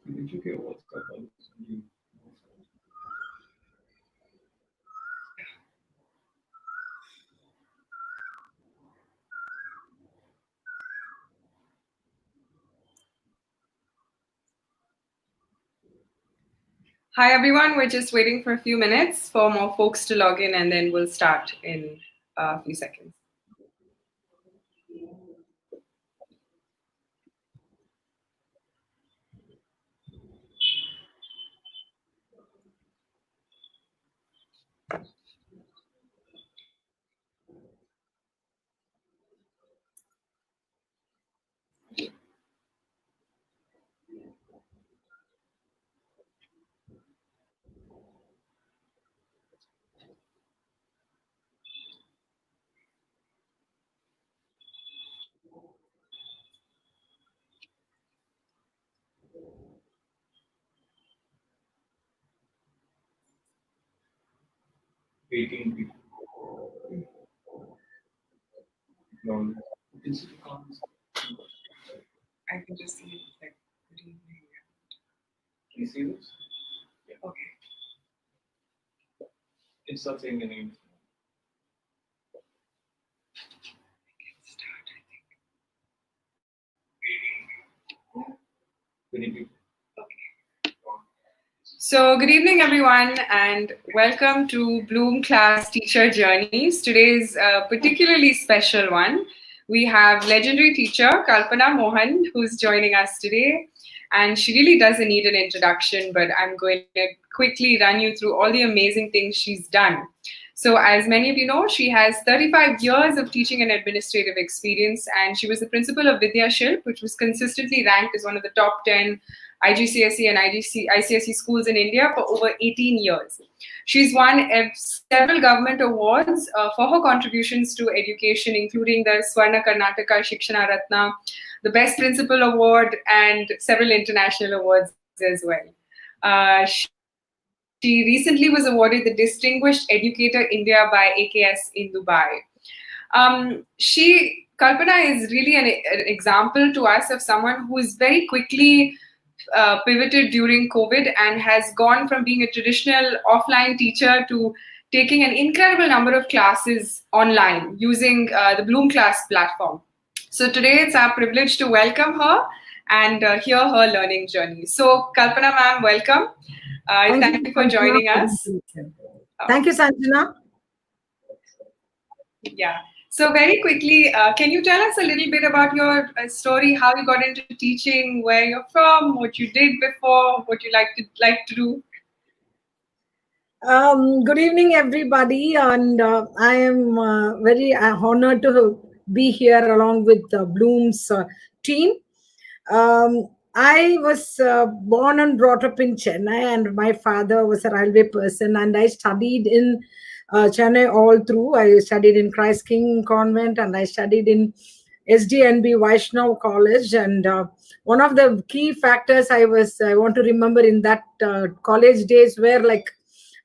Hi everyone, we're just waiting for a few minutes for more folks to log in and then we'll start in a few seconds. I can just see like good evening. Can you see this? Yeah. Okay. It's not saying the name. Start, I think. Okay. So good evening everyone and welcome to Bloom Class Teacher Journeys. Today's a particularly special one. We have legendary teacher Kalpana Mohan who's joining us today. And she really doesn't need an introduction, but I'm going to quickly run you through all the amazing things she's done. So as many of you know, she has 35 years of teaching and administrative experience, and she was the principal of Vidyashilp, which was consistently ranked as one of the top 10 IGCSE and ICSE schools in India for over 18 years. She's won several government awards for her contributions to education, including the Swarna Karnataka Shikshana Rathna, the Best Principal Award, and several international awards as well. She recently was awarded the Distinguished Educator-India by AKS in Dubai. Kalpana is really an example to us of someone who is very quickly pivoted during COVID and has gone from being a traditional offline teacher to taking an incredible number of classes online using the Bloom Class platform. So today it's our privilege to welcome her and hear her learning journey. So Kalpana ma'am, welcome. Thank you for joining us. Thank you, Sanjana. Yeah. So very quickly, can you tell us a little bit about your story, how you got into teaching, where you're from, what you did before, what you like to do? Good evening, everybody, and I am very honored to be here along with Bloom's team. I was born and brought up in Chennai, and my father was a railway person, and I studied in Chennai all through. I studied in Christ King Convent, and I studied in SDNB Vaishnav College. And one of the key factors I want to remember in that college days were like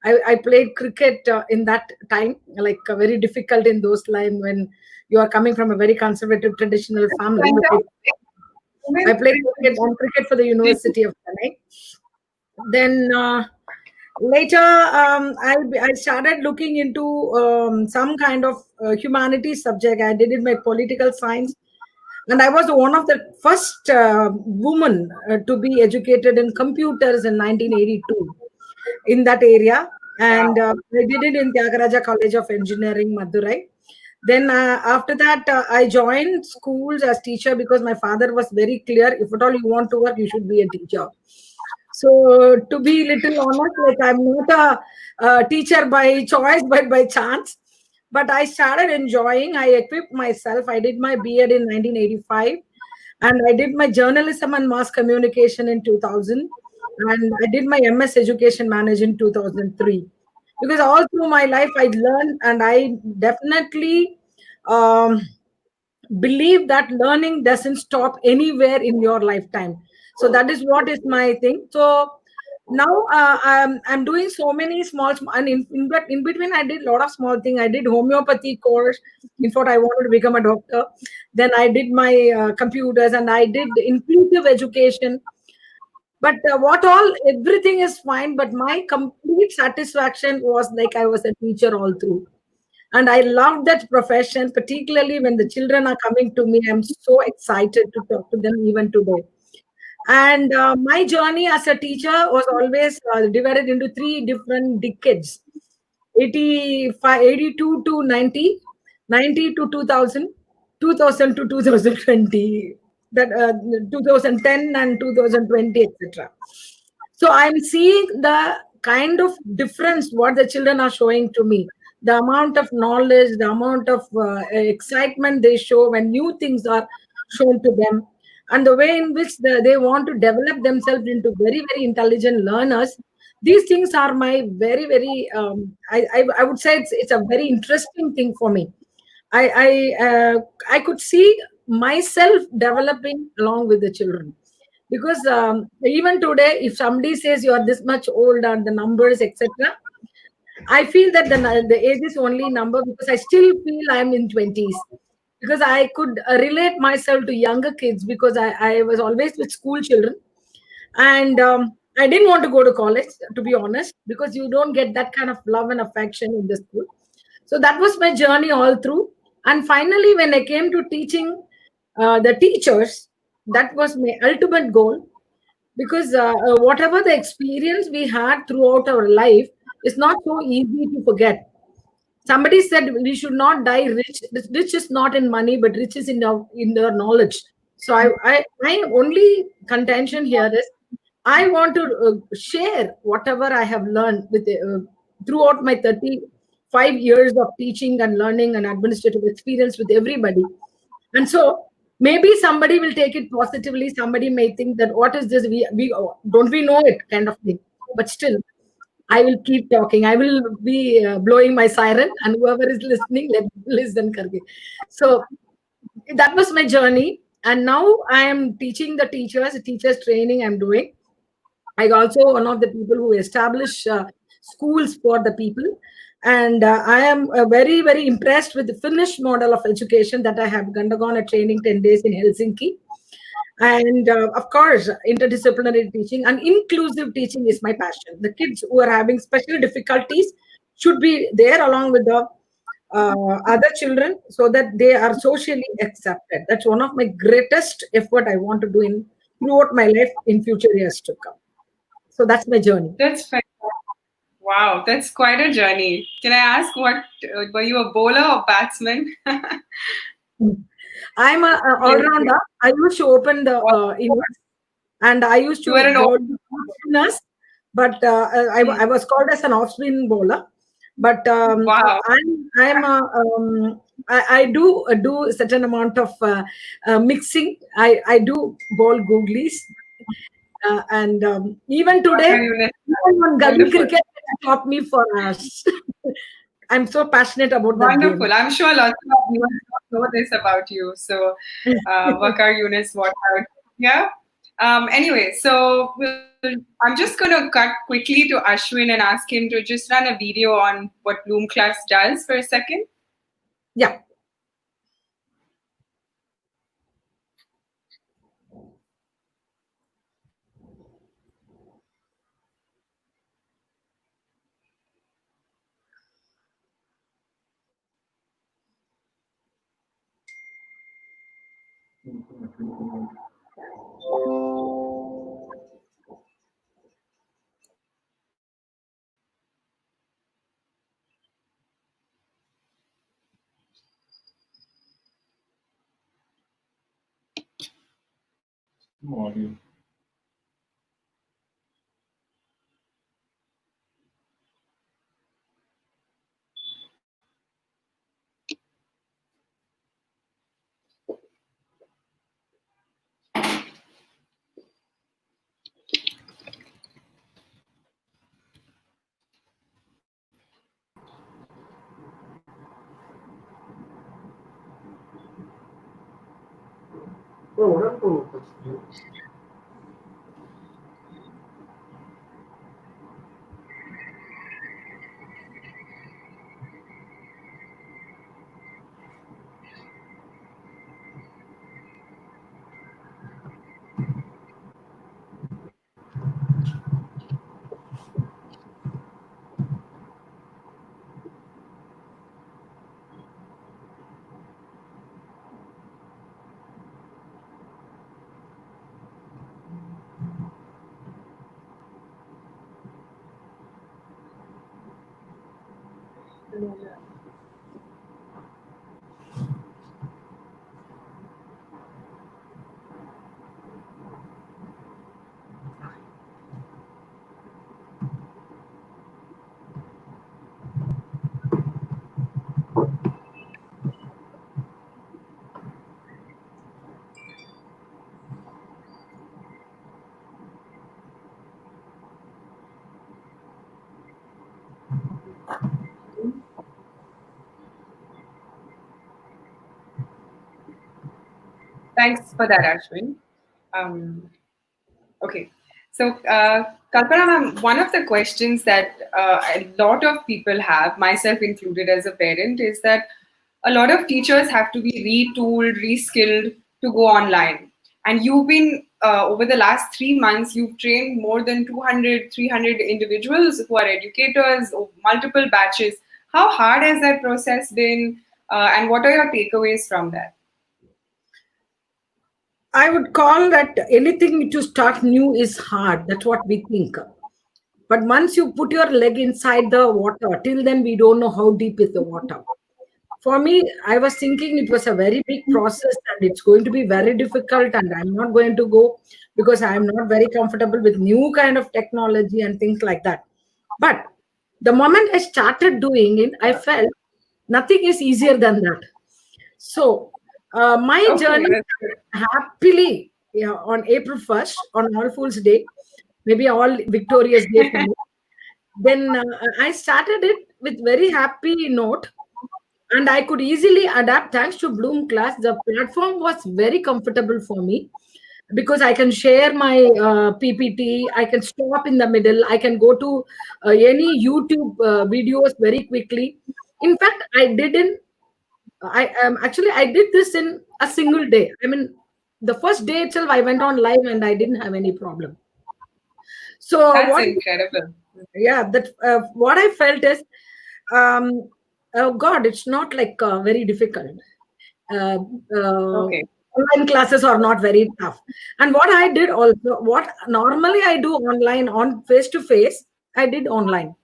I played cricket in that time, like very difficult in those times when you are coming from a very conservative traditional family. I played cricket for the University of Chennai. Then later, I started looking into some kind of humanities subject. I did my political science, and I was one of the first women to be educated in computers in 1982 in that area. And I did it in Tyagaraja College of Engineering, Madurai. Then after that, I joined schools as teacher because my father was very clear, if at all you want to work, you should be a teacher. So to be little honest, like I'm not a teacher by choice, but by chance. But I started enjoying, I equipped myself. I did my B.Ed in 1985 and I did my journalism and mass communication in 2000. And I did my MS Education Management in 2003. Because all through my life, I learned, and I definitely believe that learning doesn't stop anywhere in your lifetime. So that is what is my thing. So now I'm doing so many small and in between I did a lot of small things. I did homeopathy course. In fact, I wanted to become a doctor. Then I did my computers, and I did inclusive education. But everything is fine. But my complete satisfaction was like I was a teacher all through. And I love that profession, particularly when the children are coming to me. I'm so excited to talk to them even today. And my journey as a teacher was always divided into three different decades: 85, 82 to 90, 90 to 2000, 2000 to 2020, that 2010 and 2020, etc. So I'm seeing the kind of difference what the children are showing to me, the amount of knowledge, the amount of excitement they show when new things are shown to them, and the way in which they want to develop themselves into very, very intelligent learners. These things are my very, very, I would say it's a very interesting thing for me. I could see myself developing along with the children, because even today, if somebody says you are this much old and the numbers, etc., I feel that the age is only number, because I still feel I'm in 20s, because I could relate myself to younger kids, because I was always with school children. And I didn't want to go to college, to be honest, because you don't get that kind of love and affection in the school. So that was my journey all through. And finally, when I came to teaching the teachers, that was my ultimate goal, because whatever the experience we had throughout our life is not so easy to forget. Somebody said we should not die rich. Rich is not in money, but rich is in their knowledge. So my only contention here is I want to share whatever I have learned throughout my 35 years of teaching and learning and administrative experience with everybody. And so maybe somebody will take it positively. Somebody may think that what is this? We don't we know it kind of thing. But still, I will keep talking. I will be blowing my siren, and whoever is listening, let listen. Karke. So that was my journey, and now I am teaching the teachers training. I'm doing. I also one of the people who establish schools for the people, and I am very, very impressed with the Finnish model of education that I have undergone a training 10 days in Helsinki. And of course, interdisciplinary teaching and inclusive teaching is my passion. The kids who are having special difficulties should be there along with the other children, so that they are socially accepted. That's one of my greatest effort I want to do in throughout my life in future years to come. So that's my journey. That's fantastic. Wow, that's quite a journey. Can I ask what were you a bowler or batsman? I'm a all-rounder. I used to open the innings, and I used You were to an bowl spinners, but I was called as an off-spin bowler. But wow. I do certain amount of mixing. I do bowl googlies, and even today, even on gully Wonderful. cricket taught me for us. I'm so passionate about that game. Wonderful. I'm sure lots of viewers don't know this about you. So, Vakar Yunus, what out? Yeah. Anyway, so I'm just going to cut quickly to Ashwin and ask him to just run a video on what Bloom Class does for a second. Yeah. No audio. Thanks for that, Ashwin. Okay. So, Kalpana ma'am, one of the questions that a lot of people have, myself included as a parent, is that a lot of teachers have to be retooled, reskilled to go online. And you've been, over the last 3 months, you've trained more than 200, 300 individuals who are educators of multiple batches. How hard has that process been? And what are your takeaways from that? I would call that anything to start new is hard. That's what we think. But once you put your leg inside the water, till then we don't know how deep is the water. For me, I was thinking it was a very big process and it's going to be very difficult, and I'm not going to go because I'm not very comfortable with new kind of technology and things like that. But the moment I started doing it, I felt nothing is easier than that. So my Okay, journey that's good. happily, on April 1st, on All Fools Day, maybe all victorious day for me. Then I started it with very happy note, and I could easily adapt thanks to Bloom class. The platform was very comfortable for me because I can share my PPT, I can stop in the middle, I can go to any YouTube videos very quickly. In fact, I did this in a single day. I mean, the first day itself, I went on live and I didn't have any problem. So That's incredible. that what I felt is, oh God, it's not like very difficult. Uh, Okay. Online classes are not very tough. And what I did also, what normally I do online on face to face, I did online.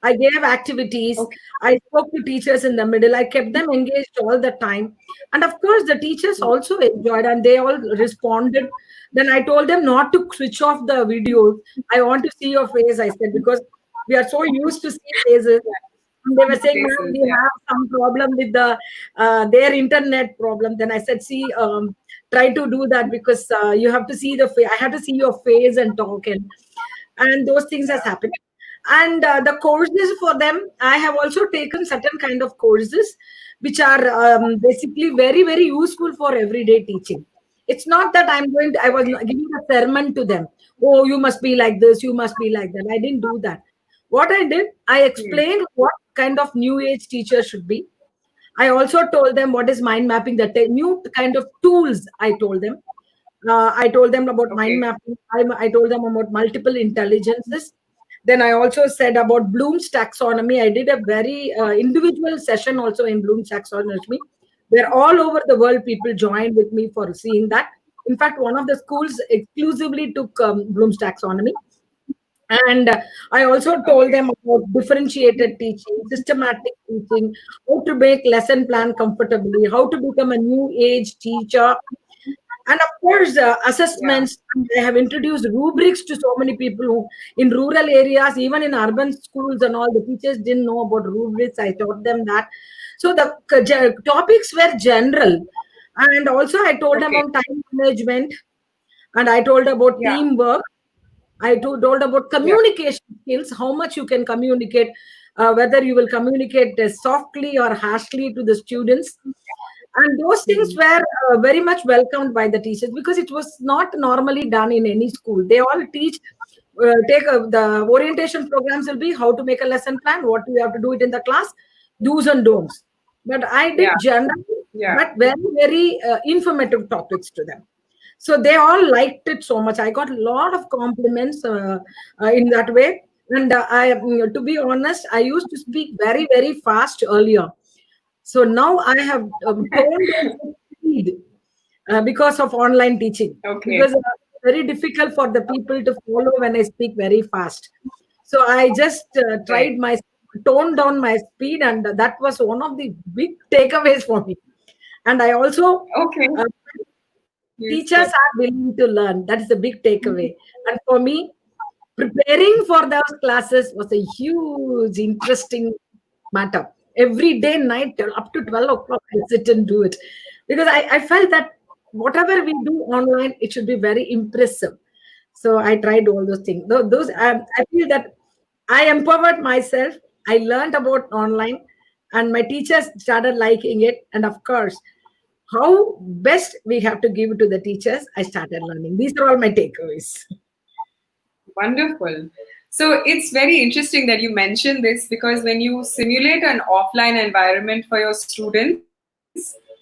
I gave activities. Okay. I spoke to teachers in the middle. I kept them engaged all the time. And of course, the teachers also enjoyed and they all responded. Then I told them not to switch off the videos. I want to see your face, I said, because we are so used to see faces. And they were saying, ma'am, Faces, we yeah. have some problem with their internet problem. Then I said, see, try to do that because you have to see the face. I have to see your face and talk, and those things has happened. And the courses for them, I have also taken certain kind of courses which are basically very very useful for everyday teaching. It's not that I was not giving a sermon to them. Oh, you must be like this, you must be like that. I didn't do that. What I did, I Hmm. explained what kind of new age teacher should be. I also told them what is mind mapping, the new kind of tools. I told them about mind Okay. mapping. I told them about multiple intelligences. Then I also said about Bloom's taxonomy. I did a very individual session also in Bloom's taxonomy, where all over the world people joined with me for seeing that. In fact, one of the schools exclusively took Bloom's taxonomy. And I also told Okay. them about differentiated teaching, systematic teaching, how to make lesson plan comfortably, how to become a new age teacher, and of course Yeah. assessments. I have introduced rubrics to so many people who in rural areas, even in urban schools and all, the teachers didn't know about rubrics. I taught them that. So the topics were general, and also I told them Okay. about time management, and I told about Yeah. teamwork. I told about Yeah. communication skills, how much you can communicate, whether you will communicate softly or harshly to the students. And those things Hmm. were very much welcomed by the teachers because it was not normally done in any school. They all the orientation programs will be how to make a lesson plan, what you have to do it in the class, do's and don'ts. But I Yeah. did general, Yeah. but very, very informative topics to them. So they all liked it so much. I got a lot of compliments in that way. And to be honest, I used to speak very, very fast earlier. So now I have toned down the speed because of online teaching. Okay. Because it's very difficult for the people to follow when I speak very fast. So I just Right. tried my toned down my speed, and that was one of the big takeaways for me. And I also Okay. uh, teachers are willing to learn. That is a big takeaway. And for me, preparing for those classes was a huge, interesting matter. Every day, night, up to 12 o'clock, I sit and do it. Because I felt that whatever we do online, it should be very impressive. So I tried all those things. Those I feel that I empowered myself. I learned about online, and my teachers started liking it. And of course, how best we have to give it to the teachers, I started learning. These are all my takeaways. Wonderful. So it's very interesting that you mentioned this, because when you simulate an offline environment for your students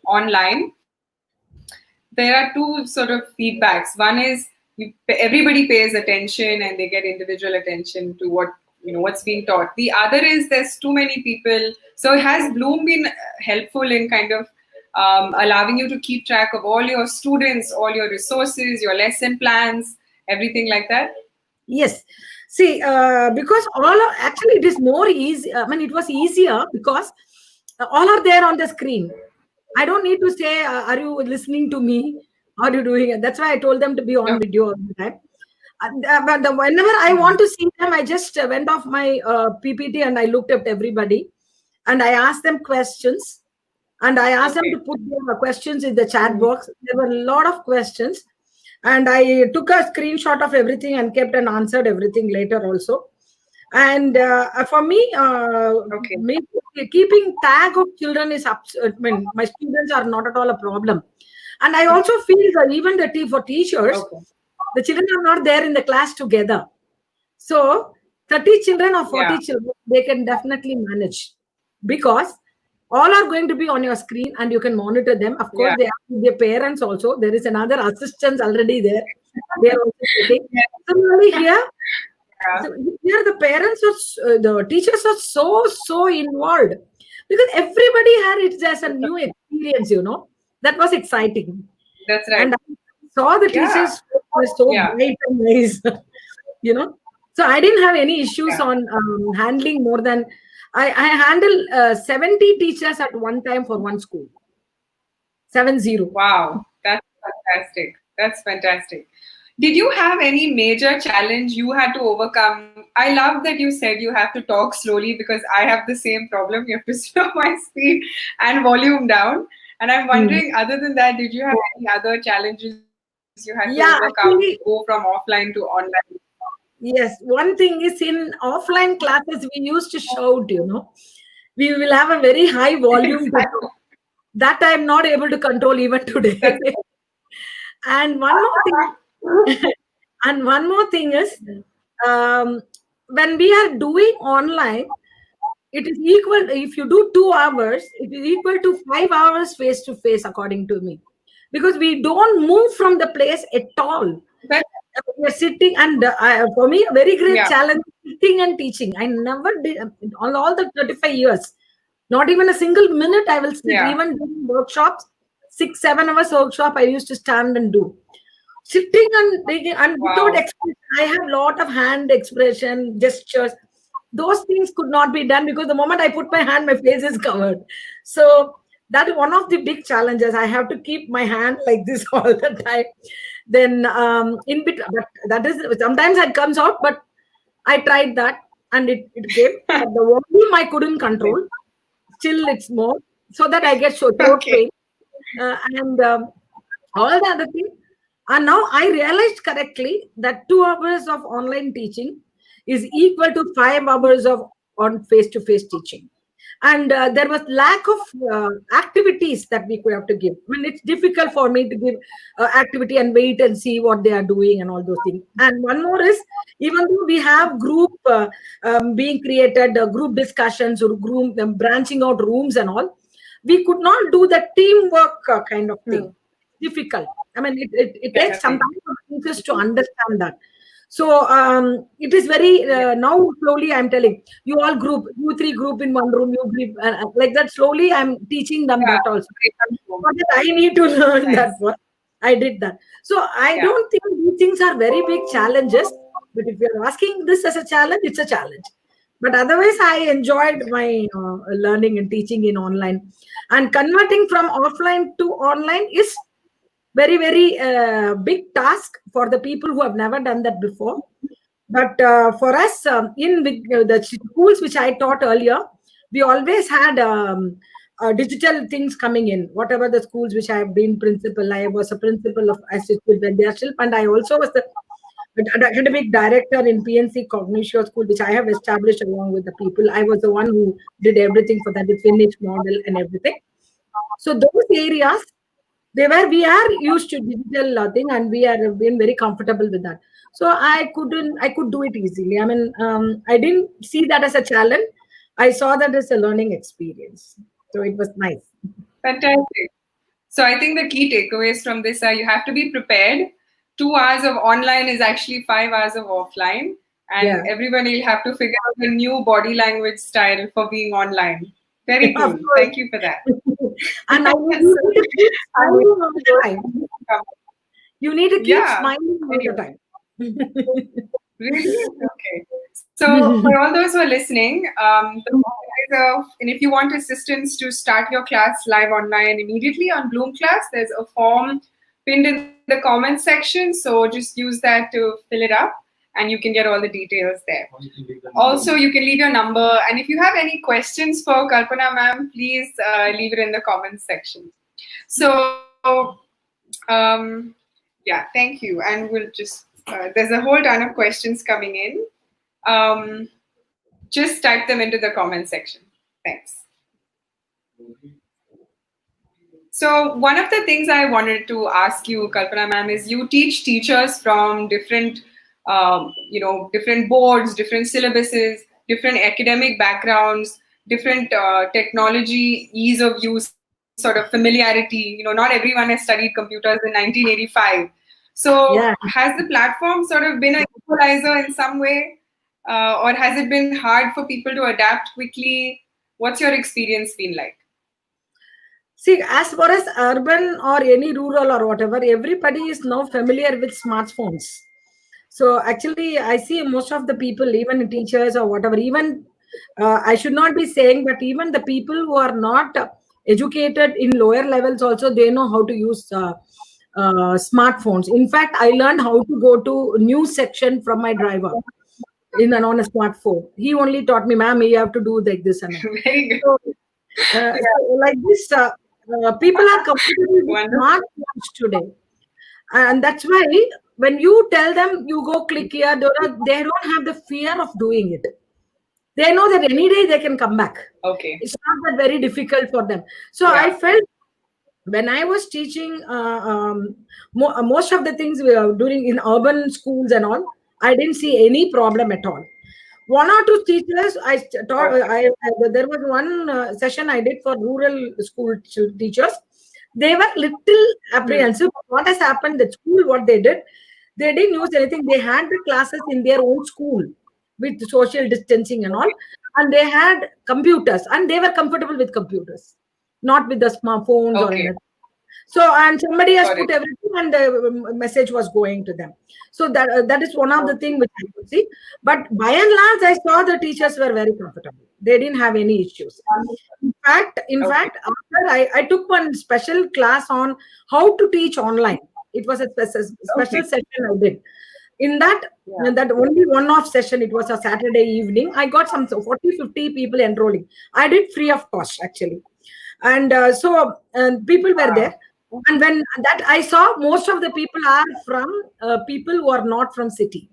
online, there are two sort of feedbacks. One is everybody pays attention and they get individual attention to what's being taught. The other is there's too many people. So has Bloom been helpful in kind of allowing you to keep track of all your students, all your resources, your lesson plans, everything like that? Yes. See, because actually it is more easy. I mean, it was easier because all are there on the screen. I don't need to say, are you listening to me? How are you doing it? That's why I told them to be on video all the time. But whenever I want to see them, I just went off my PPT and I looked at everybody and I asked them questions. And I asked them to put their questions in the chat box. There were a lot of questions. And I took a screenshot of everything and kept and answered everything later also. And for me, keeping tag of children is I mean, my students are not at all a problem. And I also feel that even for teachers, the children are not there in the class together. So 30 children or 40 children, they can definitely manage, because all are going to be on your screen and you can monitor them. Of course, they have their parents also. There is another assistants already there. They are also taking. Similarly here, here the parents are, the teachers are so involved, because everybody had it as a new experience. That was exciting. That's right. And I saw the teachers were so bright and nice. So I didn't have any issues on handling more than. I handle 70 teachers at one time for one school. 70. Wow, that's fantastic. That's fantastic. Did you have any major challenge you had to overcome? I love that you said you have to talk slowly, because I have the same problem. You have to slow my speed and volume down. And I'm wondering, other than that, did you have any other challenges you had to overcome, go from offline to online? Yes, one thing is, in offline classes, we used to shout, we will have a very high volume. That I'm not able to control even today. And one more thing is, when we are doing online, it is equal, if you do 2 hours, it is equal to 5 hours face to face, according to me, because we don't move from the place at all. We're sitting, and for me, a very great challenge, sitting and teaching. I never did all the 35 years. Not even a single minute I will sit. Even during workshops, 6-7 hours workshop, I used to stand and do. Sitting and without expression. I have a lot of hand expression, gestures. Those things could not be done, because the moment I put my hand, my face is covered. So that is one of the big challenges. I have to keep my hand like this all the time. Then in between, but that is sometimes it comes out, but I tried that and it came. The volume I couldn't control. Still, it's more, so that I get throat pain and all the other things. And now I realized correctly that 2 hours of online teaching is equal to 5 hours of on face-to-face teaching. And there was lack of activities that we could have to give. I mean, it's difficult for me to give activity and wait and see what they are doing and all those things. And one more is, even though we have group being created, group discussions or group branching out rooms and all, we could not do the teamwork kind of thing. Difficult. I mean, it takes some time for teachers to understand that. So it is very now slowly I'm telling you all group, you 3 group in one room, you group like that. Slowly I'm teaching them that also. But I need to learn that one. I did that. So I don't think these things are very big challenges. But if you're asking this as a challenge, it's a challenge. But otherwise, I enjoyed my learning and teaching in online. And converting from offline to online is very, very big task for the people who have never done that before. But for us, the schools which I taught earlier, we always had digital things coming in. Whatever the schools which I have been principal, I was a principal of ICSE Vidyashilp, and I also was the academic director in PNC Cognition School, which I have established along with the people. I was the one who did everything for that, the Finnish model and everything. So those areas, we are used to digital thing, and we are been very comfortable with that. So I could do it easily. I mean, I didn't see that as a challenge. I saw that as a learning experience. So it was nice. Fantastic. So I think the key takeaways from this are you have to be prepared. 2 hours of online is actually 5 hours of offline. And everyone will have to figure out a new body language style for being online. Very cool. Thank you for that. And you need to keep smiling all the time. You need to keep smiling all the time. Really? Okay. So for all those who are listening, and if you want assistance to start your class live online immediately on Bloom Class, there's a form pinned in the comments section. So just use that to fill it up, and you can get all the details there. Also, you can leave your number. And if you have any questions for Kalpana ma'am, please leave it in the comments section. So, yeah, thank you. And we'll just, there's a whole ton of questions coming in. Just type them into the comment section. Thanks. So one of the things I wanted to ask you, Kalpana ma'am, is you teach teachers from different different boards, different syllabuses, different academic backgrounds, different technology, ease of use, sort of familiarity. Not everyone has studied computers in 1985. So has the platform sort of been an equalizer in some way? Or has it been hard for people to adapt quickly? What's your experience been like? See, as far as urban or any rural or whatever, everybody is now familiar with smartphones. So actually, I see most of the people, even teachers or whatever, even I should not be saying, but even the people who are not educated in lower levels also, they know how to use smartphones. In fact, I learned how to go to news section from my driver on a smartphone. He only taught me, ma'am, you have to do like this and that. Very good. So like this, people are comfortable with smartphones today. And that's why when you tell them you go click here, they don't have the fear of doing it. They know that any day they can come back. Okay. It's not that very difficult for them. So I felt when I was teaching most of the things we are doing in urban schools and all, I didn't see any problem at all. One or two teachers I taught. There was one session I did for rural school teachers. They were little apprehensive. What has happened at school, what they didn't use anything. They had the classes in their own school with social distancing and all. And they had computers and they were comfortable with computers, not with the smartphones or anything. So, and somebody has put everything and the message was going to them. So that is one of the things which I could see. But by and large, I saw the teachers were very comfortable. They didn't have any issues. In fact, after I took one special class on how to teach online. It was a special session I did. In that only one-off session, it was a Saturday evening. I got some 40-50 people enrolling. I did free of cost actually. And so people were there. And when that I saw, most of the people are from people who are not from city.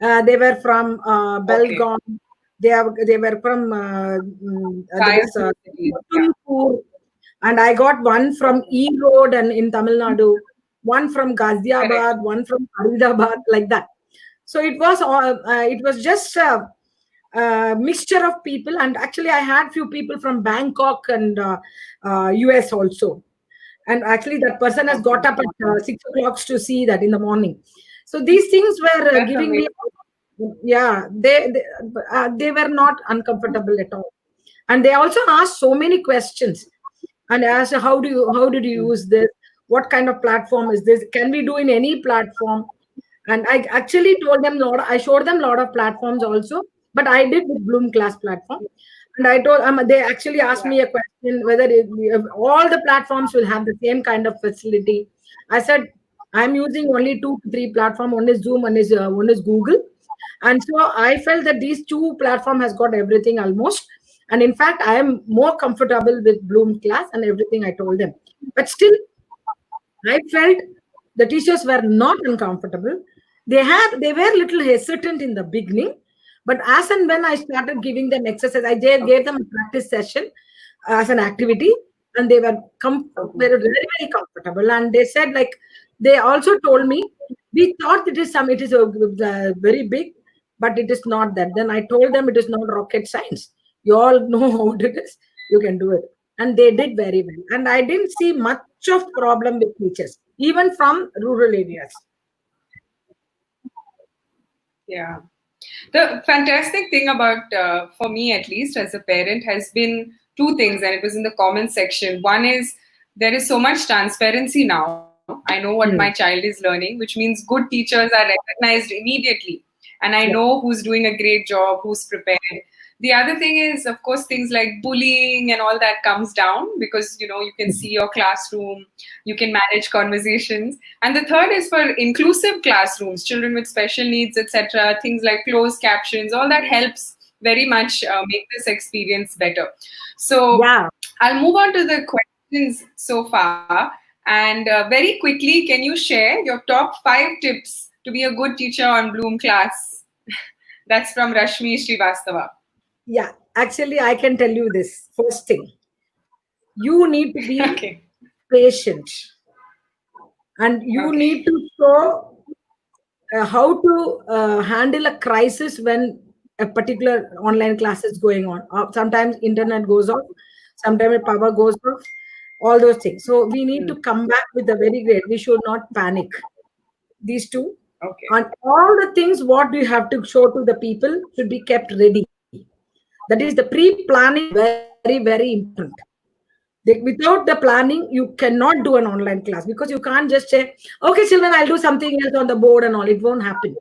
They were from Belgaum. They were from Tumkur. And I got one from E Road and in Tamil Nadu, one from Ghaziabad, one from Faridabad, like that. So it was just a mixture of people. And actually, I had few people from Bangkok and US also. And actually, that person has got up at 6 o'clock to see that in the morning. So these things were giving me, they were not uncomfortable at all. And they also asked so many questions. And asked, how did you use this? What kind of platform is this? Can we do in any platform? And I actually told them I showed them a lot of platforms also. but I did with Bloom class platform. And I told they actually asked me a question whether if all the platforms will have the same kind of facility. I said I'm using only 2 to 3 platforms. One is Zoom, one is Google, and so I felt that these 2 platforms has got everything almost. And in fact, I am more comfortable with Bloom class and everything I told them. But still, I felt the teachers were not uncomfortable. They were little hesitant in the beginning, but as and when I started giving them exercise, I gave them a practice session as an activity, and they were very very comfortable. And they said like they also told me we thought it is a very big, but it is not that. Then I told them it is not rocket science. You all know how it is. You can do it, and they did very well. And I didn't see much of problem with teachers, even from rural areas. Yeah. The fantastic thing about, for me at least, as a parent, has been 2 things, and it was in the comment section. One is there is so much transparency now. I know what my child is learning, which means good teachers are recognized immediately. And I know who's doing a great job, who's prepared. The other thing is, of course, things like bullying and all that comes down because, you can see your classroom, you can manage conversations. And the third is for inclusive classrooms, children with special needs, etc. Things like closed captions, all that helps very much make this experience better. So I'll move on to the questions so far. And very quickly, can you share your top 5 tips to be a good teacher on Bloom class? That's from Rashmi Srivastava. Yeah, actually, I can tell you this. First thing, you need to be patient, and you need to show how to handle a crisis when a particular online class is going on. Sometimes internet goes off, sometimes power goes off, all those things. So we need to come back with a very great. We should not panic. These 2. And all the things what you have to show to the people should be kept ready. That is, the pre-planning is very, very important. Without the planning, you cannot do an online class because you can't just say, okay, children, I'll do something else on the board and all. It won't happen.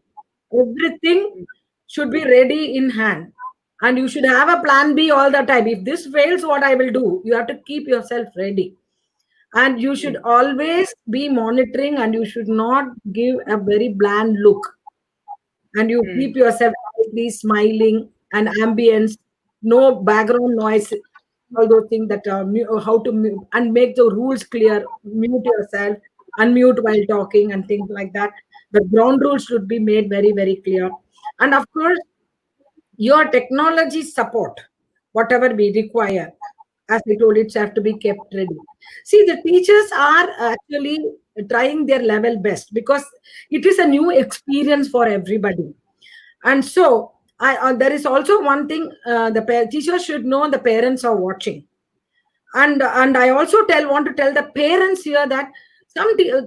Everything should be ready in hand. And you should have a plan B all the time. If this fails, what I will do? You have to keep yourself ready. And you should always be monitoring, and you should not give a very bland look. And you keep yourself smiling and ambience, no background noise, all those things that how to mute, and make the rules clear. Mute yourself, unmute while talking, and things like that. The ground rules should be made very, very clear. And of course, your technology support, whatever we require, as I told, it have to be kept ready. See, the teachers are actually trying their level best because it is a new experience for everybody. And so there is also one thing, the teachers should know the parents are watching. And I also want to tell the parents here that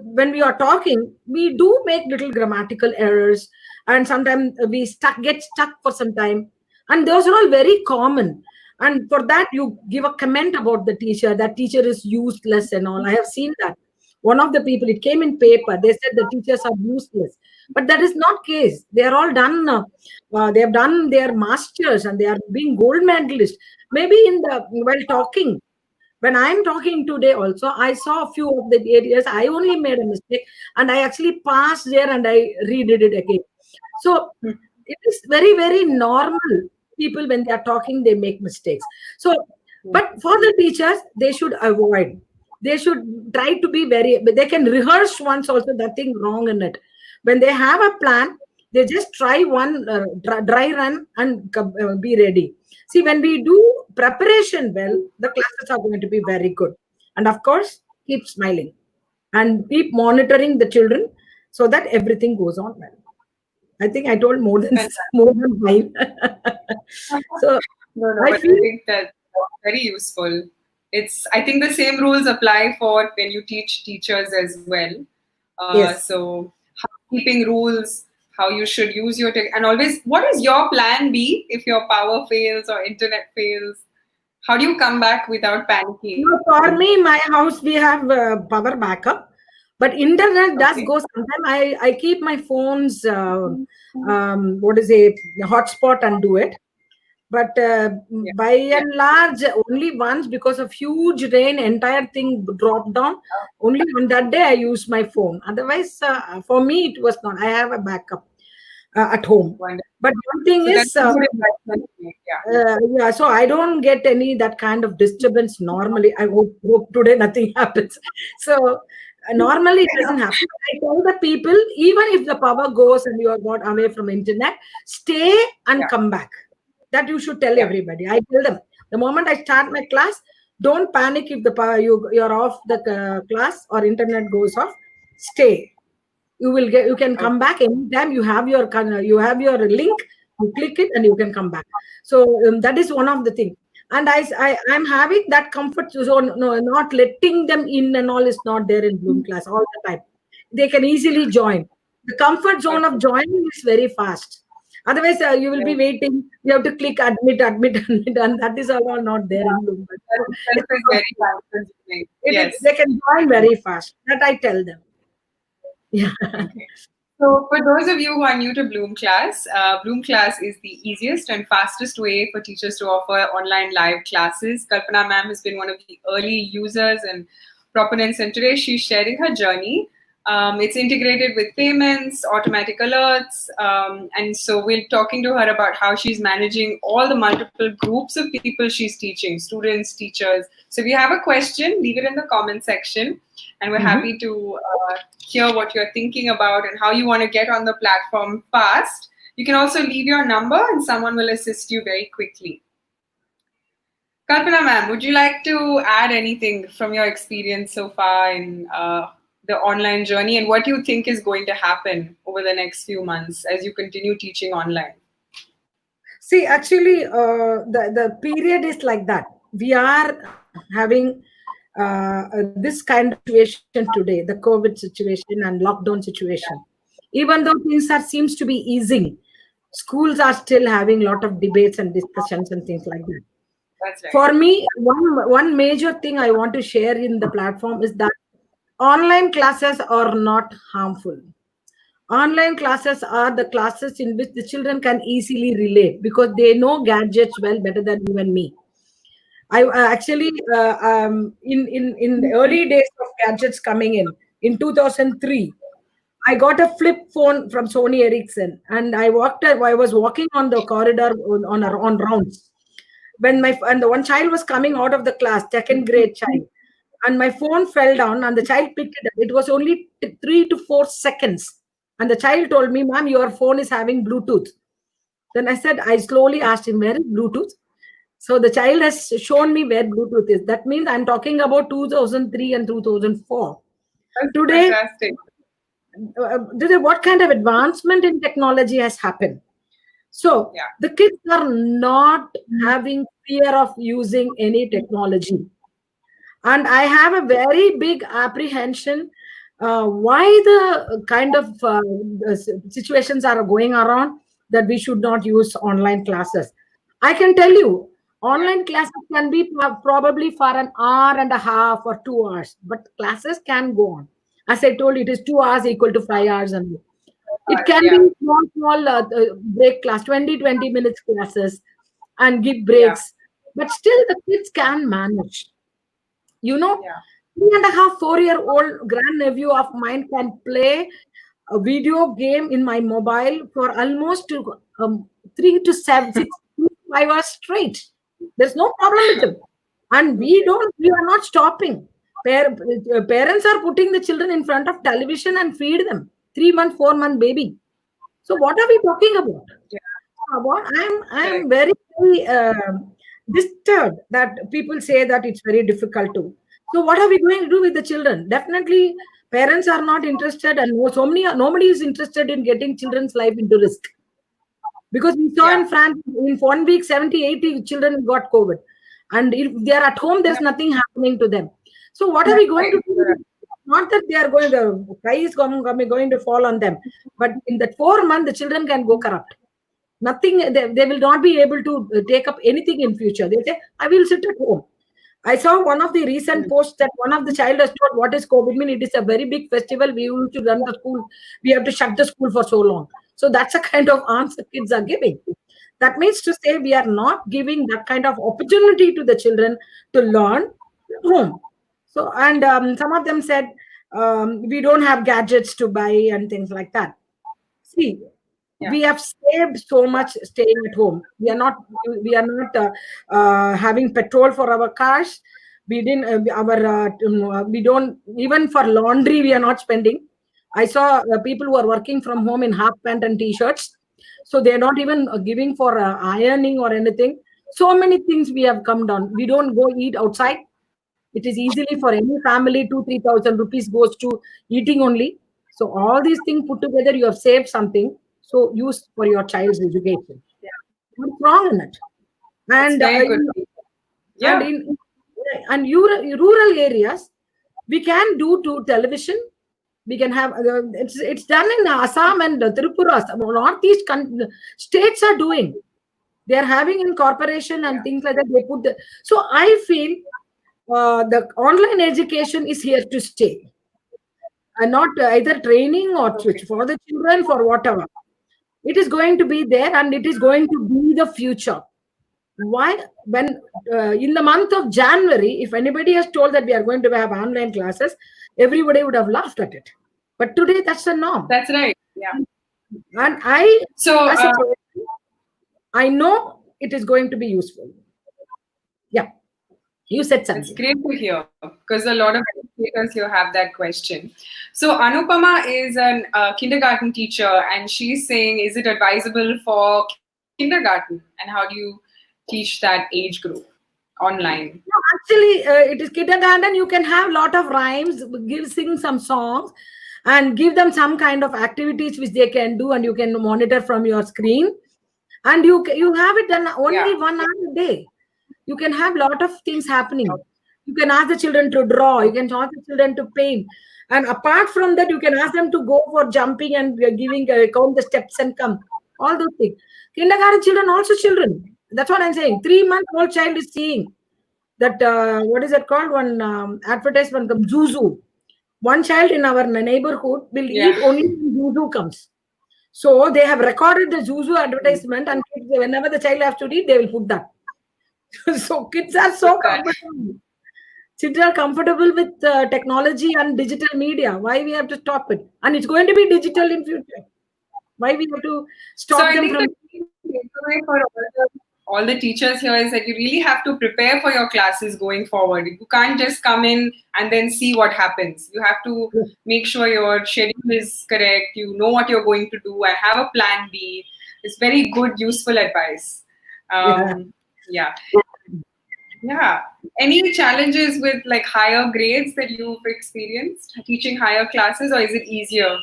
when we are talking, we do make little grammatical errors, and sometimes we get stuck for some time, and those are all very common. And for that, you give a comment about the teacher. That teacher is useless and all. I have seen that. One of the people, it came in paper. They said the teachers are useless, but that is not case. They are all done. They have done their masters and they are being gold medalists. Maybe while talking. When I'm talking today also, I saw a few of the areas I only made a mistake and I actually passed there and I redid it again. So it is very, very normal. People, when they are talking, they make mistakes. So, but for the teachers, they should avoid. They should try to be they can rehearse once also, nothing wrong in it. When they have a plan, they just try one dry run and be ready. See, when we do preparation well, the classes are going to be very good. And of course, keep smiling and keep monitoring the children so that everything goes on well. I think I told more than 5. So I think that's very useful. I think the same rules apply for when you teach teachers as well. Yes. So housekeeping rules, how you should use your tech, and always, what is your plan B if your power fails or internet fails? How do you come back without panicking? For me, my house, we have power backup. But internet does Okay. go sometime. I keep my phone's hotspot and do it. But by and large, only once, because of huge rain, entire thing dropped down. Only on that day I used my phone. Otherwise, for me, it was not. I have a backup at home. Wonderful. But one thing So that's is, a good investment to make. Yeah. yeah, so I don't get any that kind of disturbance normally. I hope today nothing happens. So normally it doesn't happen. I tell the people, even if the power goes and you are got away from internet, stay and Yeah. come back. That you should tell Yeah. everybody. I tell them the moment I start my class, don't panic if the power you're off the class or internet goes off. Stay. You can come back anytime. You have your link. You click it and you can come back. So that is one of the things. And I'm having that comfort zone. No, not letting them in and all is not there in Bloom class all the time. They can easily join. The comfort zone of joining is very fast. Otherwise, you will be waiting. You have to click admit, and that is all not there in Bloom. That is very time-consuming. Yes. They can join very fast. That I tell them. Yeah. Okay. So for those of you who are new to Bloom class is the easiest and fastest way for teachers to offer online live classes. Kalpana ma'am has been one of the early users and proponents, and today she's sharing her journey. It's integrated with payments, automatic alerts, and so we're talking to her about how she's managing all the multiple groups of people she's teaching, students, teachers. So if you have a question, leave it in the comment section, and we're happy to hear what you're thinking about and how you want to get on the platform fast. You can also leave your number and someone will assist you very quickly. Kalpana ma'am, would you like to add anything from your experience so far in the online journey and what you think is going to happen over the next few months as you continue teaching online? See, actually, the period is like that. We are having this kind of situation today, the COVID situation and lockdown situation. Even though things seems to be easing, schools are still having a lot of debates and discussions and things like that. That's right. For me, one major thing I want to share in the platform is that online classes are not harmful. Online classes are the classes in which the children can easily relate because they know gadgets well better than even me. I actually in the early days of gadgets coming in 2003, I got a flip phone from Sony Ericsson, and I was walking on the corridor on rounds when the one child was coming out of the class, second grade child, and my phone fell down, and the child picked it up. It was only 3 to 4 seconds, and the child told me, "Ma'am, your phone is having Bluetooth." Then I slowly asked him, "Where is Bluetooth?" So the child has shown me where Bluetooth is. That means I'm talking about 2003 and 2004. That's Today, fantastic. What kind of advancement in technology has happened? So the kids are not having fear of using any technology. And I have a very big apprehension why the kind of situations are going around that we should not use online classes. I can tell you, online classes can be probably for an hour and a half or 2 hours, but classes can go on. As I told you, it is 2 hours equal to 5 hours. And it can be small break class, 20 minutes classes and give breaks. But still the kids can manage. 3.5, 4-year-old grandnephew of mine can play a video game in my mobile for almost 3 to 7, 6, 5 hours straight. There's no problem with him. And we are not stopping. Parents are putting the children in front of television and feed them. 3-month, 4-month baby. So what are we talking about? I'm very, very disturbed that people say that it's very difficult to. So what are we going to do with the children? Definitely, parents are not interested, and nobody is interested in getting children's life into risk. Because we saw in France, in 1 week, 70, 80 children got COVID. And if they are at home, there's nothing happening to them. So what are we going to do? Not that they are the sky is going to fall on them. But in that 4 months, the children can go corrupt. Nothing, they will not be able to take up anything in future. They say, I will sit at home. I saw one of the recent posts that one of the child has told, what is COVID mean? It is a very big festival. We used to run the school. We have to shut the school for so long. So that's a kind of answer kids are giving. That means to say we are not giving that kind of opportunity to the children to learn at home. So, and some of them said, we don't have gadgets to buy and things like that. See, we have saved so much staying at home. We are not having petrol for our cars. We didn't we don't, even for laundry we are not spending. I saw people who are working from home in half pant and t-shirts, so they're not even giving for ironing or anything. So many things we have come down. We don't go eat outside. It is easily for any family, 2,000-3,000 rupees goes to eating only. So all these things put together, you have saved something. So use for your child's education. What's wrong in it? And very good. And in rural areas, we can do to television. We can have it's done in Assam and Tripura. Northeast states are doing. They are having incorporation and things like that. They put so I feel the online education is here to stay, and not either training or switch for the children for whatever. It is going to be there, and it is going to be the future. Why? When in the month of January, if anybody has told that we are going to have online classes, everybody would have laughed at it. But today, that's the norm. That's right. Yeah. And I know it is going to be useful. Yeah. You said something. It's great to hear, because a lot of educators here have that question. So Anupama is a kindergarten teacher, and she's saying, is it advisable for kindergarten, and how do you teach that age group online? No, actually, it is kindergarten. You can have a lot of rhymes, sing some songs, and give them some kind of activities which they can do, and you can monitor from your screen. And you have it done only 1 hour a day. You can have a lot of things happening. You can ask the children to draw. You can ask the children to paint. And apart from that, you can ask them to go for jumping and giving count the steps and come. All those things. Kindergarten children also children. That's what I'm saying. 3-month-old child is seeing that, what is it called? One advertisement comes, Zuzu. One child in our neighborhood will eat only when Zuzu comes. So they have recorded the Zuzu advertisement, and kids, whenever the child has to eat, they will put that. So kids are so comfortable. Children are comfortable with technology and digital media. Why we have to stop it? And it's going to be digital in future. Why we have to stop them from? For all the teachers here is that you really have to prepare for your classes going forward. You can't just come in and then see what happens. You have to make sure your schedule is correct. You know what you're going to do and have a plan B. It's very good, useful advice. Yeah. Any challenges with like higher grades that you've experienced teaching higher classes, or is it easier?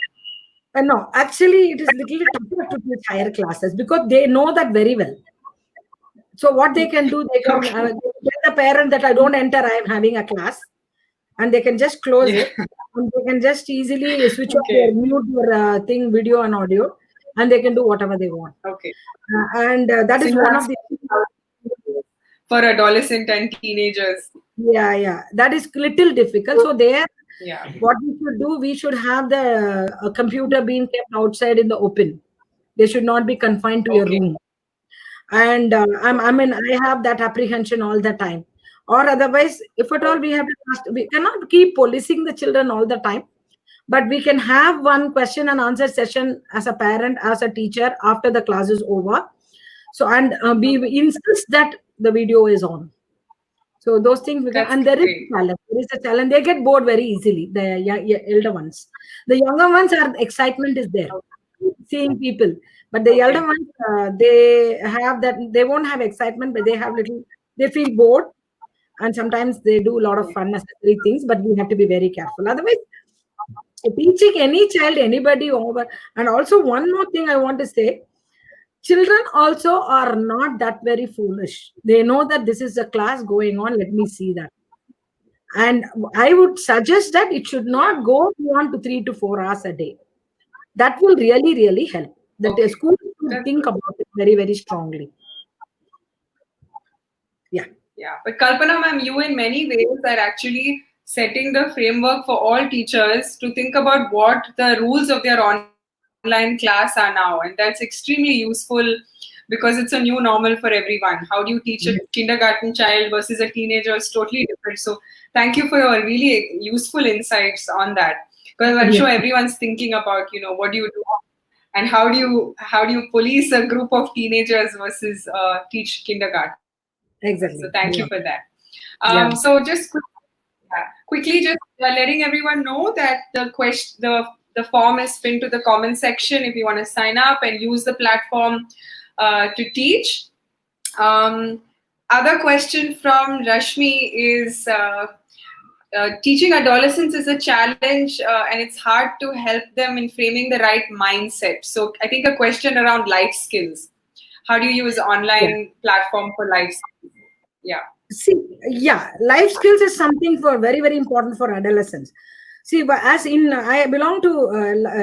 No, actually, it is little tougher to teach higher classes because they know that very well. So what they can do, they can tell the parent that I don't enter, I am having a class, and they can just close it, and they can just easily switch off their mute your thing, video and audio, and they can do whatever they want. And that is one of the for adolescent and teenagers. Yeah, that is little difficult. So there, what we should do, we should have the computer being kept outside in the open. They should not be confined to your room. And I have that apprehension all the time. Or otherwise, if at all we have to trust, we cannot keep policing the children all the time. But we can have one question and answer session as a parent, as a teacher, after the class is over. So, and we insist that the video is on. So those things, and there is a challenge. There is a challenge. They get bored very easily, the elder ones. The younger ones, excitement is there, seeing people. But the elder ones, they have that, they won't have excitement, but they feel bored. And sometimes they do a lot of unnecessary things, but we have to be very careful. Otherwise, teaching any child, anybody over. And also one more thing I want to say, children also are not that very foolish. They know that this is a class going on. Let me see that. And I would suggest that it should not go beyond to 3 to 4 hours a day. That will really, really help. That the school should think about it very, very strongly. Yeah. Yeah, but Kalpana ma'am, you in many ways are actually setting the framework for all teachers to think about what the rules of their online class are now. And that's extremely useful because it's a new normal for everyone. How do you teach a kindergarten child versus a teenager is totally different. So thank you for your really useful insights on that. Because I'm Yeah, sure everyone's thinking about, what do you do and how do you police a group of teenagers versus teach kindergarten. So thank you for exactly. that. Yeah, So yeah, just quickly, just letting everyone know that the form is pinned to the comment section if you want to sign up and use the platform to teach. Um, Other question from Rashmi is. Teaching adolescents is a challenge and it's hard to help them in framing the right mindset. So I think a question around life skills. How do you use yeah. online platform for life skills? Yeah. See, yeah, life skills is something for very, very important for adolescents. See, but as in, I belong to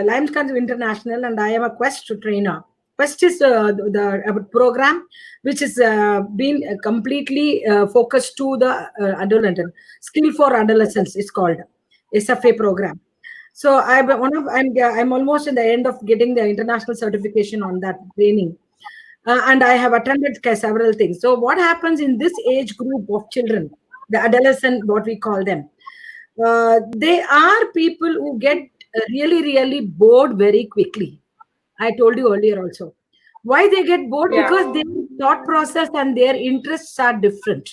Lions International, and I am a Quest trainer. Quest is the program which is been completely focused to the adolescent skill for adolescents. It's called SFA program. So I'm almost in the end of getting the international certification on that training, and I have attended several things. So, what happens in this age group of children, the adolescent, what we call them, they are people who get really, really bored very quickly. I told you earlier also. Why they get bored? Yeah. Because their thought process and their interests are different,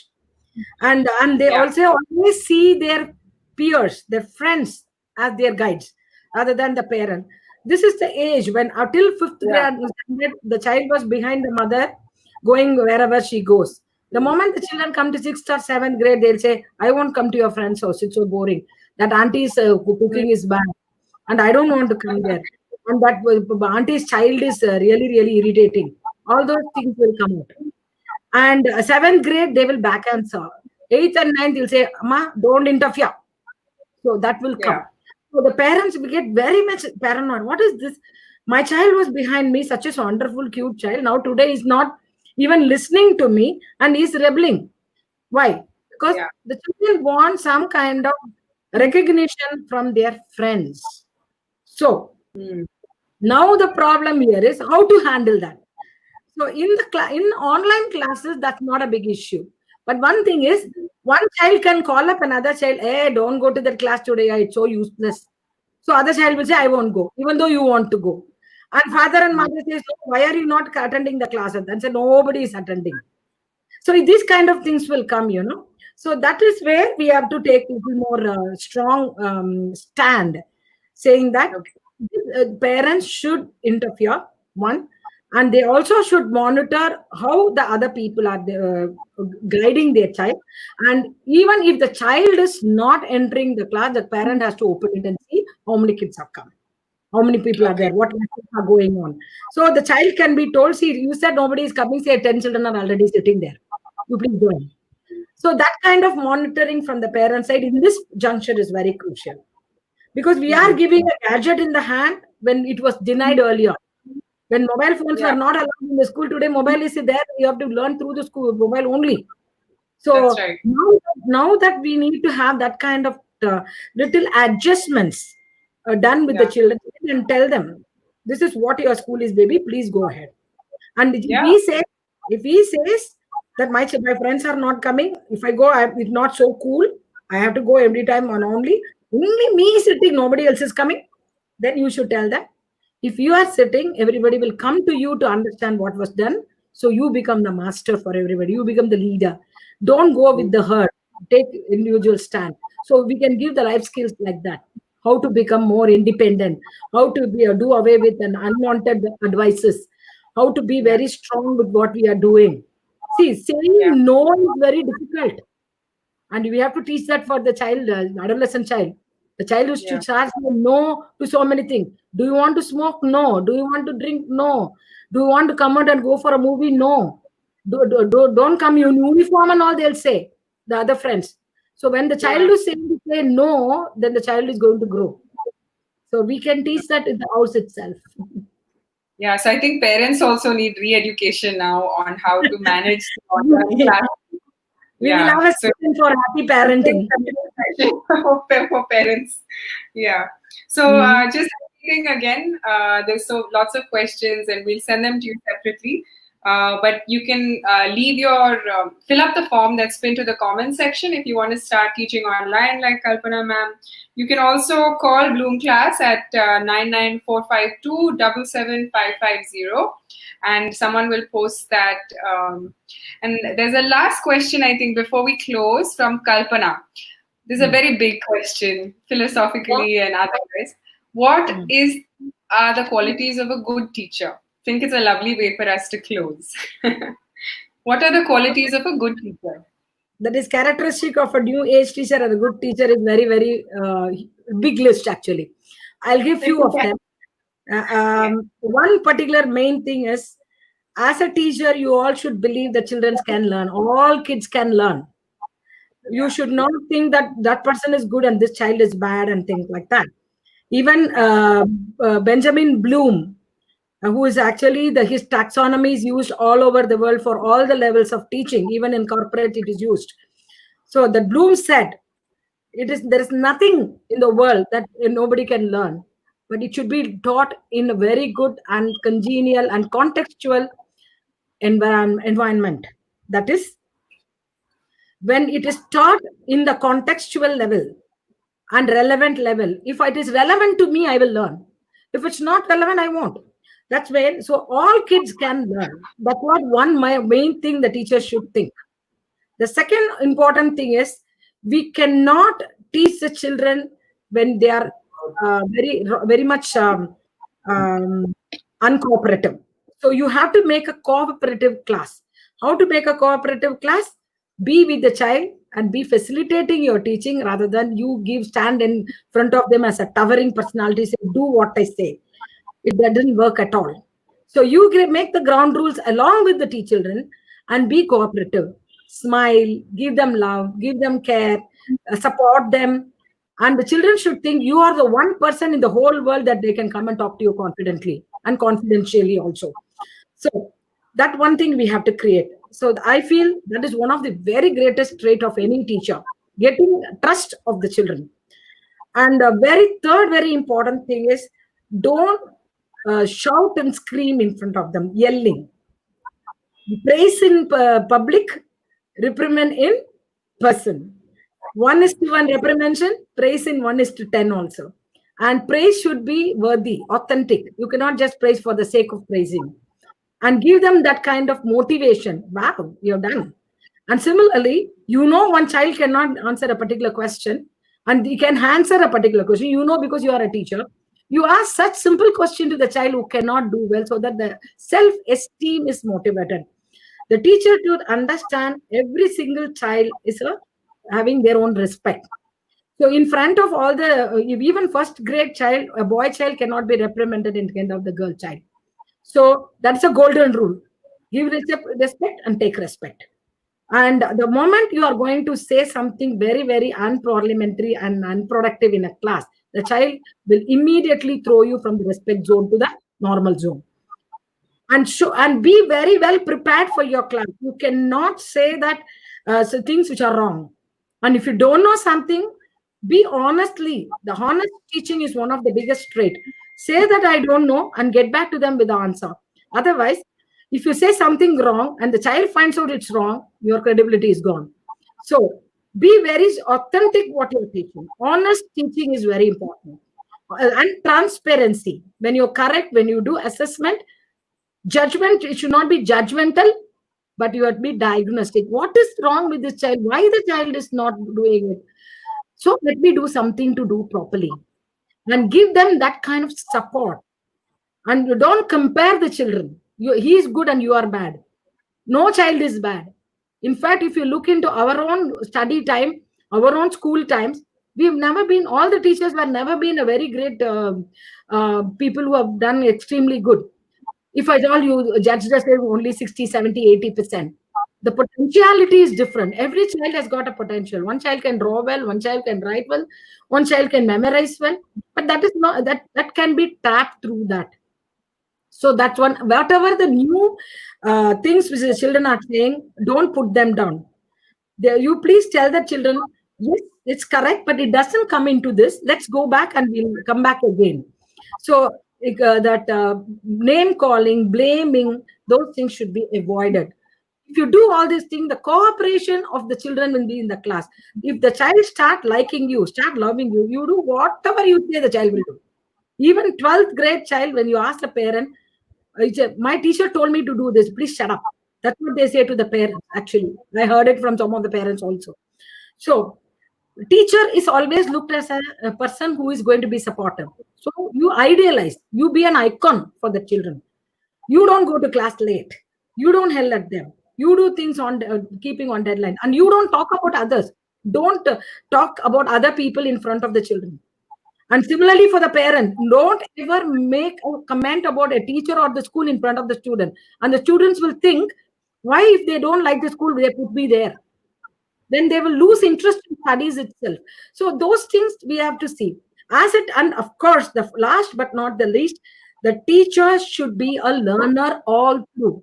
and they Yeah. also always see their peers, their friends as their guides rather than the parent. This is the age when until fifth Yeah. grade standard, the child was behind the mother going wherever she goes. The moment the children come to sixth or seventh grade, they'll say, I won't come to your friend's house, it's so boring, that auntie's cooking is bad and I don't want to come there, and that auntie's child is really, really irritating. All those things will come out. And seventh grade, they will back answer. Eighth and ninth, you'll say, Amma, don't interfere. So that will come. Yeah. So the parents will get very much paranoid. What is this? My child was behind me, such a wonderful, cute child. Now today is not even listening to me and is rebelling. Why? Because Yeah. the children want some kind of recognition from their friends. So Mm. now the problem here is how to handle that. So in online classes, that's not a big issue. But one thing is, one child can call up another child, hey, don't go to that class today, it's so useless. So other child will say, I won't go, even though you want to go. And father and mother says, no, why are you not attending the class? And say, nobody is attending. So these kind of things will come. So that is where we have to take a little more strong stand, saying that Okay. parents should interfere, one, and they also should monitor how the other people are guiding their child. And even if the child is not entering the class, the parent has to open it and see how many kids have come, how many people are Okay. there, what lessons are going on. So the child can be told, see, you said nobody is coming, say 10 children are already sitting there. You please join. So that kind of monitoring from the parent side in this juncture is very crucial, because we are Mm. giving a gadget in the hand when it was denied earlier. When mobile phones Yeah. were not allowed in the school, today mobile is there. You have to learn through the school mobile only. That's So right. now that we need to have that kind of little adjustments done with the Yeah. children and tell them, this is what your school is, baby. Please go ahead. And Yeah. if he says that my friends are not coming, if I go, it's not so cool. I have to go every time on only me sitting, nobody else is coming. Then you should tell them, if you are sitting, everybody will come to you to understand what was done. So you become the master for everybody. You become the leader. Don't go with the herd. Take individual stand. So we can give the life skills like that. How to become more independent. How to do away with an unwanted advices. How to be Yeah. very strong with what we are doing. See, Yeah. saying no is very difficult, and we have to teach that for the child, adolescent child. The child who Yeah. should start saying no to so many things. Do you want to smoke? No. Do you want to drink? No. Do you want to come out and go for a movie? No. Don't come in uniform and all, they'll say, the other friends. So when the child Yeah. is saying to say no, then the child is going to grow. So we can teach that in the house itself. Yeah, so I think parents also need re-education now on how to manage the online class. We will have a session for happy parenting. For parents. Yeah. So just reading again, there's so lots of questions and we'll send them to you separately. But you can leave your, fill up the form that's pinned to the comment section if you want to start teaching online like Kalpana ma'am. You can also call Bloom class at 99452 77550 and someone will post that. And there's a last question, I think, before we close from Kalpana. This is a very big question, philosophically and otherwise. What are the qualities of a good teacher? I think it's a lovely way for us to close. What are the qualities of a good teacher? That is characteristic of a new age teacher and a good teacher is very, very big list actually. I'll give few of them. One particular main thing is, as a teacher, you all should believe that children can learn. All kids can learn. You should not think that that person is good and this child is bad and things like that. Even Benjamin Bloom, who is actually his taxonomy is used all over the world for all the levels of teaching, even in corporate it is used. So the Bloom said, there is nothing in the world that nobody can learn, but it should be taught in a very good and congenial and contextual environment. That is, when it is taught in the contextual level and relevant level. If it is relevant to me, I will learn. If it's not relevant, I won't. That's when, so all kids can learn. That's what my main thing the teachers should think. The second important thing is, we cannot teach the children when they are very, very much uncooperative. So you have to make a cooperative class. How to make a cooperative class? Be with the child and be facilitating your teaching rather than you stand in front of them as a towering personality, say, do what I say. It doesn't work at all. So you make the ground rules along with the children and be cooperative. Smile, give them love, give them care, support them. And the children should think you are the one person in the whole world that they can come and talk to you confidently and confidentially also. So that one thing we have to create. So I feel that is one of the very greatest trait of any teacher, getting trust of the children. And a third very important thing is, don't shout and scream in front of them, yelling. Praise in public, reprimand in person. 1:1 reprimandation, praise in 1:10 also. And praise should be worthy, authentic. You cannot just praise for the sake of praising. And give them that kind of motivation. Wow, you're done. And similarly, one child cannot answer a particular question and he can answer a particular question, because you are a teacher. You ask such simple question to the child who cannot do well so that the self-esteem is motivated. The teacher should understand every single child is having their own respect. So in front of all even first grade child, a boy child cannot be reprimanded in front of the girl child. So that's a golden rule. Give respect and take respect. And the moment you are going to say something very, very unparliamentary and unproductive in a class, the child will immediately throw you from the respect zone to the normal zone. And be very well prepared for your class. You cannot say that things which are wrong. And if you don't know something, be honestly. The honest teaching is one of the biggest trait. Say that I don't know and get back to them with the answer. Otherwise, if you say something wrong and the child finds out it's wrong, your credibility is gone. So be very authentic what you're teaching. Honest teaching is very important. And transparency. When you're correct, when you do assessment, judgment, it should not be judgmental, but you have to be diagnostic. What is wrong with this child? Why the child is not doing it? So let me do something to do properly. And give them that kind of support. And you don't compare the children. He is good and you are bad. No child is bad. In fact, if you look into our own study time, our own school times, we've never been, all the teachers were never been a very great people who have done extremely good. If I tell you, judged us only 60, 70, 80%. The potentiality is different. Every child has got a potential. One child can draw well, one child can write well, one child can memorize well, but that is not that can be tapped through that. So that's one. Whatever the new things which the children are saying, don't put them down. You please tell the children, yes, it's correct, but it doesn't come into this. Let's go back and we'll come back again. So that name calling, blaming, those things should be avoided. If you do all these things, the cooperation of the children will be in the class. If the child start liking you, start loving you, you do whatever you say, the child will do. Even 12th grade child, when you ask the parent, my teacher told me to do this, please shut up. That's what they say to the parents, actually. I heard it from some of the parents also. So teacher is always looked as a person who is going to be supportive. So you idealize, you be an icon for the children. You don't go to class late. You don't yell at them. You do things on keeping on deadline, and you don't talk about others. Don't talk about other people in front of the children. And similarly for the parent, don't ever make a comment about a teacher or the school in front of the student. And the students will think, why if they don't like the school, they put me there? Then they will lose interest in studies itself. So those things we have to see. And of course, the last but not the least, the teacher should be a learner all through.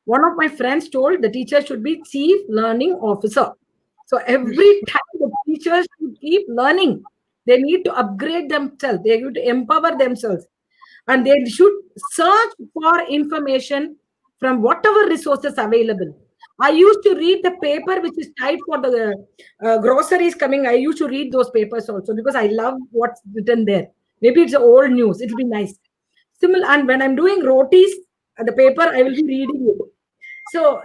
One of my friends told the teacher should be chief learning officer. So every time the teachers should keep learning. They need to upgrade themselves. They need to empower themselves. And they should search for information from whatever resources available. I used to read the paper which is tied for the groceries coming. I used to read those papers also because I love what's written there. Maybe it's old news. It'll be nice. Similar, and when I'm doing rotis, the paper, I will be reading it. So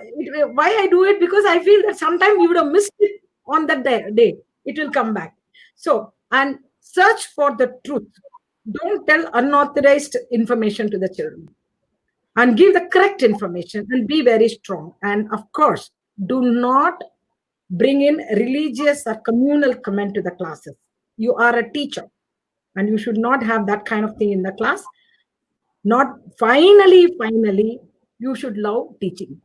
why I do it? Because I feel that sometimes you would have missed it on that day. It will come back. So, and search for the truth. Don't tell unauthorized information to the children. And give the correct information and be very strong. And of course, do not bring in religious or communal comment to the classes. You are a teacher and you should not have that kind of thing in the class. Not finally, you should love teaching.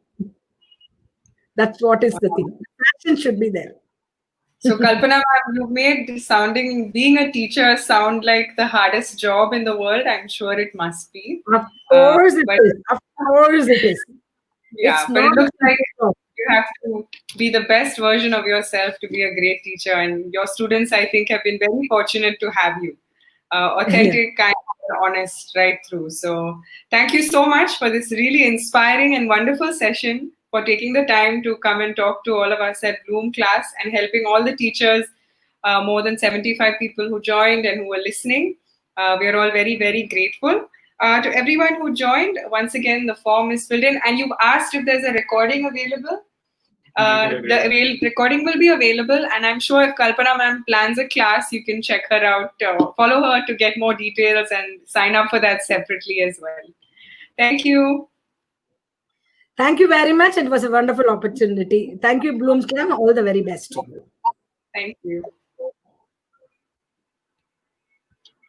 That's what is the thing. Passion should be there. So Kalpana, you made being a teacher sound like the hardest job in the world. I'm sure it must be. Of course it is. Of course it is. Yeah, but it looks like you have to be the best version of yourself to be a great teacher. And your students, I think, have been very fortunate to have you. Authentic, kind, and honest right through. So thank you so much for this really inspiring and wonderful session, for taking the time to come and talk to all of us at Bloom class and helping all the teachers, more than 75 people who joined and who were listening. We are all very, very grateful. To everyone who joined, once again, the form is filled in, and you've asked if there's a recording available. The recording will be available, and I'm sure if Kalpana ma'am plans a class, you can check her out, follow her to get more details and sign up for that separately as well. Thank you. Thank you very much. It was a wonderful opportunity. Thank you, Bloom's Camp. All the very best to you. Thank you.